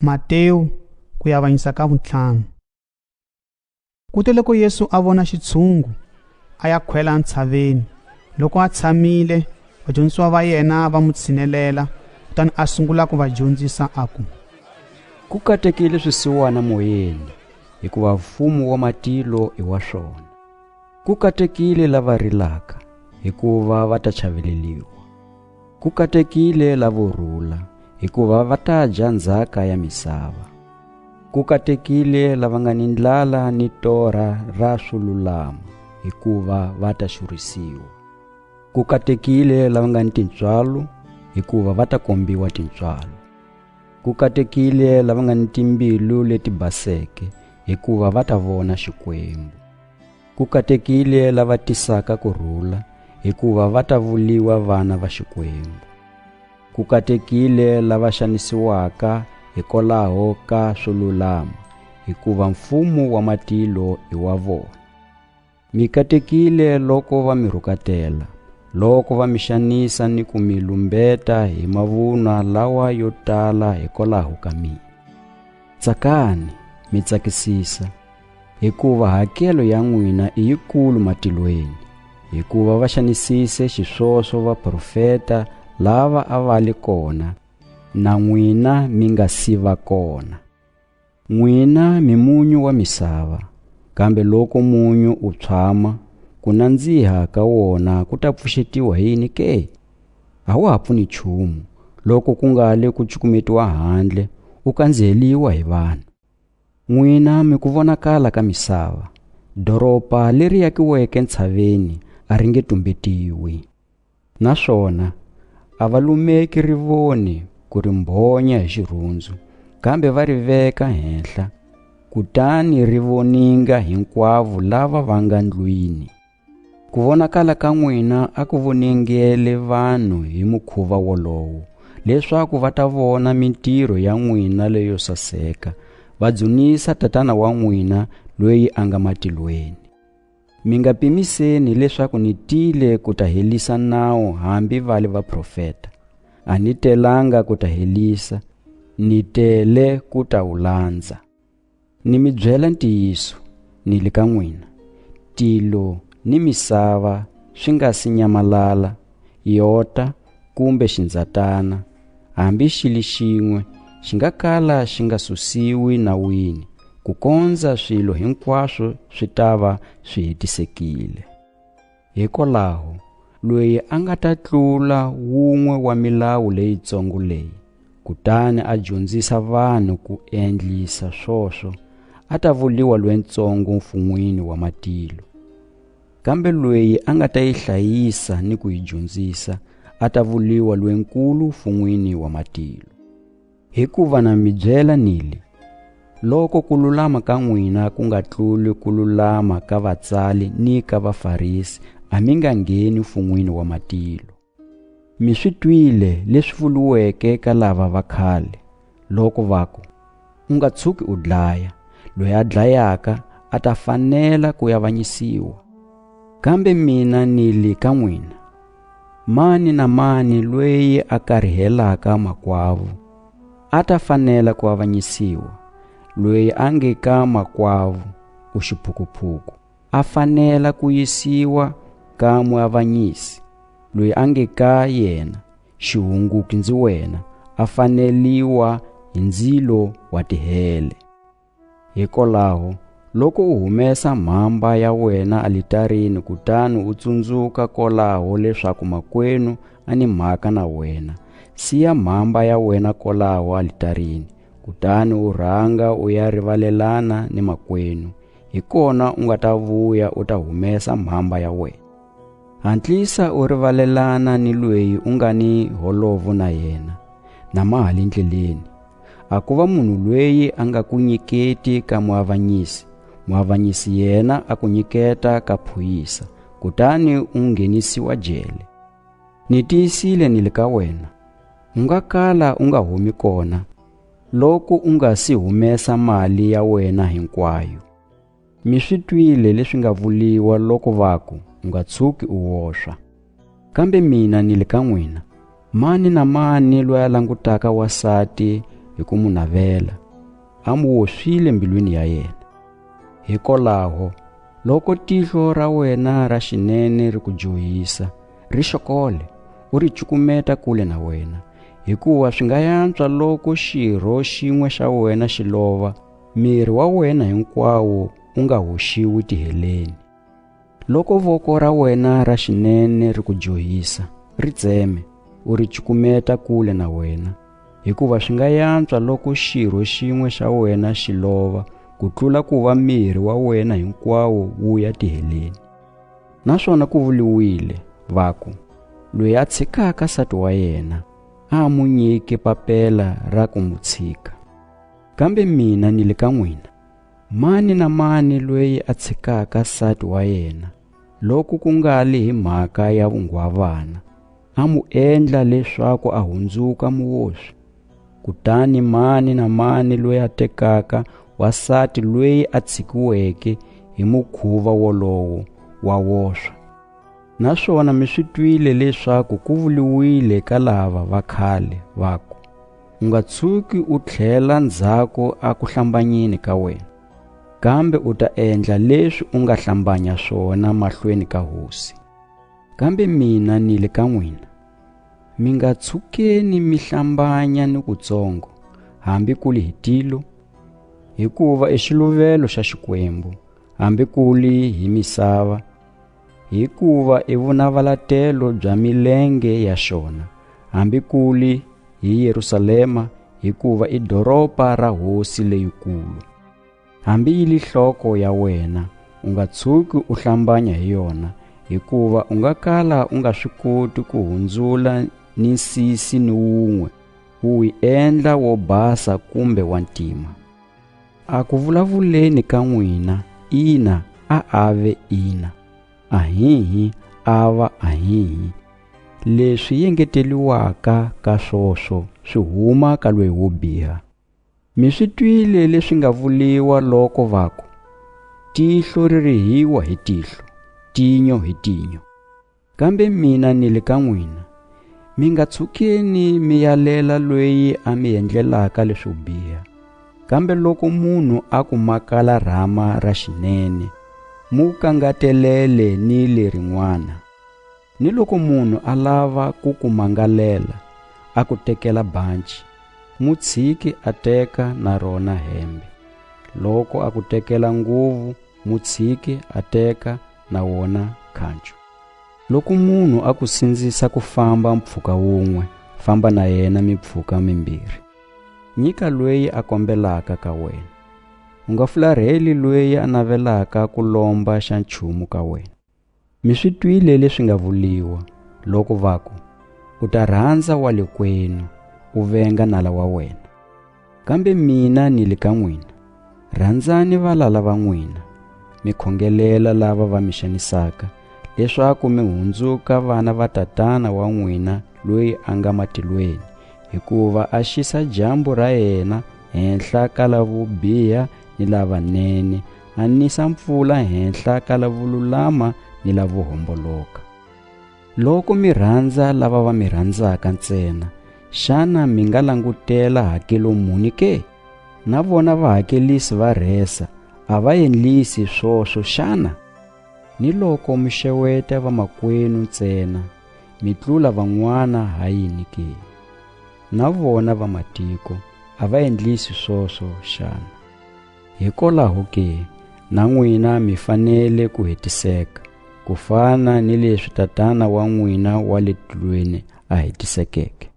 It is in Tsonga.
Matewu ku ya avanyisa ka 5. Kute loko Yesu a vona xitshungu a ya khwela ntshaveni. Loko a tshamile, vadyondzisiwa va yena va mu tshinelela, kutani a sungula ku va dyondzisa aku, ku katekile swisiwana moyeni, hikuva mfumo wa matilo i wa swona. Ku katekile lava rilaka, hikuva va ta chaveleliwa. Ku katekile lavo rhula, hikuva va ta dya ndzhaka ya misava. Ku katekile lava nga ni ndlala ni torha ra swo lulama, hikuva va ta xurhisiwa. Ku katekile lava nga ni tintswalo, hikuva va ta kombiwa tintswalo. Ku katekile lava nga ni timbilu leti baseke, hikuva va ta vona Xikwembu. Ku katekile lava tisaka kurhula, hikuva va ta vuliwa vana va Xikwembu. Ku katekile lava xanisiwaka hikwalaho ka swo lulama, hikuva mfumo wa matilo i wa vona. Mi katekile loko va mi rhukatela, loko va mi xanisa ni ku mi lumbeta hi mavunwa lawa yo tala hikwalaho ka mina. Tsakani, mi tsakisisa, hikuva hakelo ya n'wina i yikulu matilweni, hikuva va xanisise xiswoswo vaprofeta lava a va le kona, na n'wina mi nga si va kona. N'wina mi munyu wa misava, kambe loko munyu u tshwama, ku nandziha ka wona ku ta pfuxetiwa yini ke? A wa ha pfuni nchumu loko ku nga le ku cukumetiwa handle u kandziheliwa hi vanhu. N'wina mi ku vonakala ka misava, doropa leri yakiweke ntshaveni a ri nge tumbetiwi. Naswona a va lumeki rivoni ku ri mbhonya hi xirhundzu, kambe va ri veka henhla, kutani ri voninga hinkwavo lava va nga ndlwini. Ku vonakala ka n'wina a ku voningele vanhu hi mukhuva wolowo, leswaku va ta vona mintirho ya n'wina leyo saseka, va dzunisa tatana wa n'wina loyi a nga matilweni. Mi nga pimiseni leswaku ni tile ku ta helisa nawu hambi vale vaprofeta. A ni telanga ku ta helisa, ni tele ku ta wu landza. Ni mi byela ntiyiso, ni le ka n'wina, tilo ni misava swi nga si nyamalala, yota kumbe xindzatana, hambi xili xin'we xi nga kala xi nga susiwi nawini, ku kondza swilo hinkwaswo swi ta va swi hetisekile. Hikwalaho, loyi a nga ta tlula wun'we wa milawu leyitsongo leyi, kutani a dyondzisa vanhu ku endlisa swoswo, a ta vuliwa lowuntsongo mfun'wini wa matilo. Kambe loyi a nga ta yi hlayisa ni ku yi dyondzisa, a ta vuliwa lonkulu mfun'wini wa matilo. Hikuva na mi byela nili, loko ku lulama ka n'wina ku nga tluli ku lulama ka vatsali ni ka vafarisi, a mi nga ngheni mfun'wini wa matilo. Mi swi twile leswi vuliweke ka lava va khale, loko va ku, u nga tshuki u dlaya, loyi a dlayaka a ta fanela ku avanyisiwa. Kambe mina nili ka n'wina, mani na mani loyi a karhihelaka makwavo, a ta fanela ku avanyisiwa. Loyi a nge ka makwavo u xiphukuphuku, a fanela ku yisiwa ka muavanyisi. Loyi a nge ka yena xihunguki ndzi wena, a faneliwa hi ndzilo wa tihele. Hikwalaho, loko u humesa mhamba ya wena alitarini kutani u tsundzuka kolaho leswaku makwenu a ni mhaka na wena, siya mhamba ya wena kolaho alitarini, kutani u rhanga u ya rivalelana ni makwenu, hi kona u nga ta vuya u ta humesa mhamba ya wena. Hantlisa u rivalelana ni loyi u nga ni holovo na yena, na mahali ndleleni. A ku va munhu loyi a nga ku nyiketi ka muavanyisi, muavanyisi yena a ku nyiketa ka phoyisa, kutani u nghenisiwa jele. Ni tiyisile ni le ka wena, u nga kala u nga humi kona, loko u nga si humesa mali ya wena hinkwayo. Mi swi twile leswi nga vuliwa loko vaku, u nga tshuki u woxwa. Kambe mina ni le ka n'wina, mani na mani loyi a langutaka wasati hi ku mu navela, a mu hoxile mbilwini ya yena. Hikwalaho, loko tihlo ra wena ra xinene ri ku johisa, ri xokole, u ri cukumeta kule na wena, hikuva swi nga yantswa loko xirho xin'we xa wena xi lova, miri wa wena hinkwawo u nga hoxiwi tiheleni. Loko voko ra wena ra xinene ri ku johisa, ri tseme, u ri cukumeta kule na wena, hikuva swi nga yantswa loko xirho xin'we xa wena xi lova ku tlula ku va miri wa wena hinkwawo wu ya tiheleni. Naswona ku vuliwile, va ku, loyi a tshikaka nsati wa yena, a mu nyiki papela ra ku mu tshika. Kambe mina ni le ka n'wina, mani na mani loyi a tshikaka nsati wa yena, loko ku nga li hi mhaka ya vungwavana, a mu endla leswaku a hundzuka muoxi. Kutani mani na mani loyi a tekaka wasati loyi a tshikiweke hi mukhuva wolowo wa woxwa. Naswona mi swi twile leswaku ku vuliwile ka lava va khale va ku, u nga tshuki u tlhela ndzhaku a ku hlambanyeni ka wena, kambe u ta endla leswi u nga hlambanya swona mahlweni ka Hosi. Kambe mina ni le ka n'wina, mi nga tshukeni mi hlambanya ni kutsongo, hambi kuli hi tilo, hikuva i xiluvelo xa Xikwembu, hambi kuli hi misava, hikuva i vunavalatelo bya milenge ya xona, hambi kuli hi Yerusalema, hikuva i doroba ra Hosi leyikulu. Hambi yi li nhloko ya wena, u nga tshuki u hlambanya hi yona, hikuva u nga kala u nga swi koti ku hundzula ni nsisi ni wun'we, u yi endla wo basa kumbe wa ntima. A ku vulavuleni ka n'wina, ina a ave ina, ahihi ava ahihi. Leswi yengeteliwaka ka swoswo swi huma ka loyi wo biha. Mi swi twile leswi nga vuliwa loko va ku, tihlo ri rihiwa hi tihlo, tinyo hi tinyo. Kambe mina ni le ka n'wina, mi nga tshukeni mi yalela loyi a mi endlelaka leswo biha. Kambe loko munhu a ku makala rhama ra xinene, mu kangatelele ni lerin'wana. Ni loko munhu a lava ku ku mangalela, a ku tekela banci, mu tshiki a teka na rona hembe. Loko a ku tekela nguvu, mu tshiki a teka na wona khancu. Loko munhu a ku sindzisa ku famba mpfhuka wun'we, famba na yena mipfhuka mimbirhi. Nyika loyi a kombelaka ka wena. U nga fularheli loyi a navelaka ku lomba xa nchumu ka wena. Mi swi twile leswi nga vuliwa loko va ku, u ta rhandza wa le kwenu, u venga nala wa wena. Kambe mina ni le ka n'wina, rhandzani valala va n'wina, mi khongelela lava va mi xanisaka, leswaku mi hundzuka vana va tatana wa n'wina loyi a nga matilweni, hikuva a xisa dyambu ra yena henhla ka lavo biha ni lavanene, a nisa mpfula henhla ka lavo lulama ni lavo homboloka. Loko mi rhandza lava va mi rhandzaka ntsena, xana mi nga langutela hakelo muni ke? Na vona vahakelisi va rhesa, a va endlisi swoswo xana? Ni loko mi xeweta vamakwenu ntsena, mi tlula van'wana ha yini ke? Na vona vamatiko, a va endlisi swoswo xana? Hikwalaho ke, na n'wina mi fanele ku hetiseka, ku fana ni leswi tatana wa n'wina wa le tilweni a hetisekeke.